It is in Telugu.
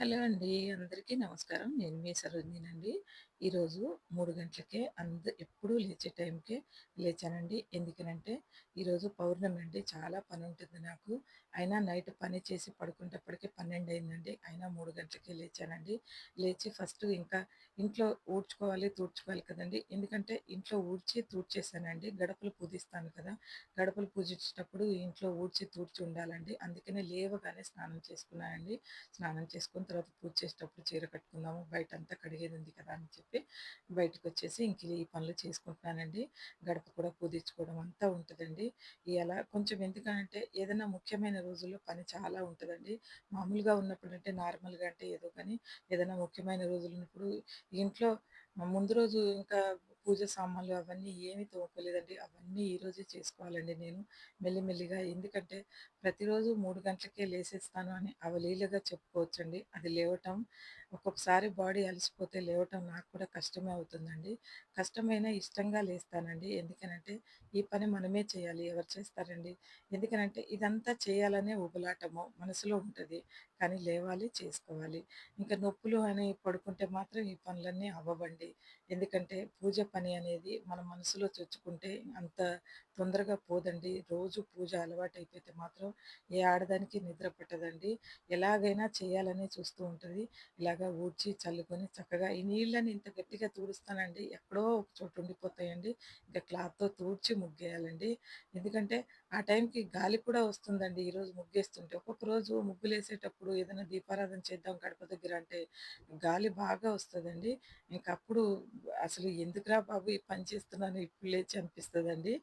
హలో అండి. అందరికీ నమస్కారం. నేను మీ సరోజినినండి. ఈరోజు 3 గంటలకే ఎప్పుడూ లేచే టైంకే లేచానండి. ఎందుకనంటే ఈరోజు పౌర్ణమి అండి. చాలా పనుంటుంది నాకు. అయినా నైట్ పని చేసి పడుకునేటప్పటికి 12 అయిందండి. అయినా 3 గంటలకే లేచానండి. లేచి ఫస్ట్ ఇంకా ఇంట్లో ఊడ్చుకోవాలి, తూడ్చుకోవాలి కదండీ! ఎందుకంటే ఇంట్లో ఊడ్చి తూడ్చేసానండి. గడపలు పూజిస్తాను కదా! గడపలు పూజించేటప్పుడు ఇంట్లో ఊడ్చి తూడ్చి ఉండాలండి. అందుకనే లేవగానే స్నానం చేసుకున్నానండి. స్నానం చేసుకొని తర్వాత పూజ చేసేటప్పుడు చీర కట్టుకుందాము, బయటంతా కడిగేదుంది కదా అని చెప్పి బయటకొచ్చేసి ఇంక ఈ పనులు చేసుకుంటున్నానండి. గడప కూడా పూజించుకోవడం అంతా ఉంటదండి. ఎలా కొంచెం ఎందుకనంటే ఏదైనా ముఖ్యమైన రోజుల్లో పని చాలా ఉంటదండి. మామూలుగా ఉన్నప్పుడంటే నార్మల్‌గా అంటే ఏదో కానీ ఏదైనా ముఖ్యమైన రోజులున్నప్పుడు ఇంట్లో ముందు రోజు ఇంకా పూజ సామాన్లు అవన్నీ ఏమి తోముకోలేదండి. అవన్నీ ఈరోజే చేసుకోవాలండి నేను మెల్లిమెల్లిగా. ఎందుకంటే ప్రతిరోజు 3 గంటలకే లేసేస్తాను అని అవలీలగా చెప్పుకోవచ్చండి. అది లేవటం ఒక్కొక్కసారి బాడీ అలసిపోతే లేవటం నాకు కూడా కష్టమే అవుతుందండి. కష్టమైనా ఇష్టంగా లేస్తానండి. ఎందుకనంటే ఈ పని మనమే చేయాలి. ఎవరు చేస్తారండి? ఎందుకనంటే ఇదంతా చేయాలనే ఉబలాటము మనసులో ఉంటది. కానీ లేవాలి, చేసుకోవాలి. ఇంకా నొప్పులు అని పడుకుంటే మాత్రం ఈ పనులన్నీ అవ్వవండి. ఎందుకంటే పూజ పని అనేది మన మనసులో తెచ్చుకుంటే అంత తొందరగా పోదండి. రోజు పూజ అలవాటైపోతే మాత్రం ఏ ఆడదానికి నిద్ర పట్టదండి. ఎలాగైనా చేయాలనే చూస్తూ ఉంటది. ఇలాగ ఊడ్చి, చల్లుకొని చక్కగా ఈ నీళ్ళని ఇంత గట్టిగా తుడుస్తానండి. ఎక్కడో ఒక చోట ఉండిపోతాయండి. ఇంకా క్లాత్‌తో తుడిచి ముగ్గేయాలండి. ఎందుకంటే ఆ టైంకి గాలి కూడా వస్తుందండి. ఈరోజు ముగ్గేస్తుంటే. ఒక్కొక్క రోజు ముగ్గులేసేటప్పుడు ఏదైనా దీపారాధన చేద్దాం గడప దగ్గర అంటే గాలి బాగా వస్తదండి. ఇంకప్పుడు అసలు ఎందుకురా బాబు! ఈ పని చేస్తున్నాను ఇప్పుడు లేచి అనిపిస్తదండి.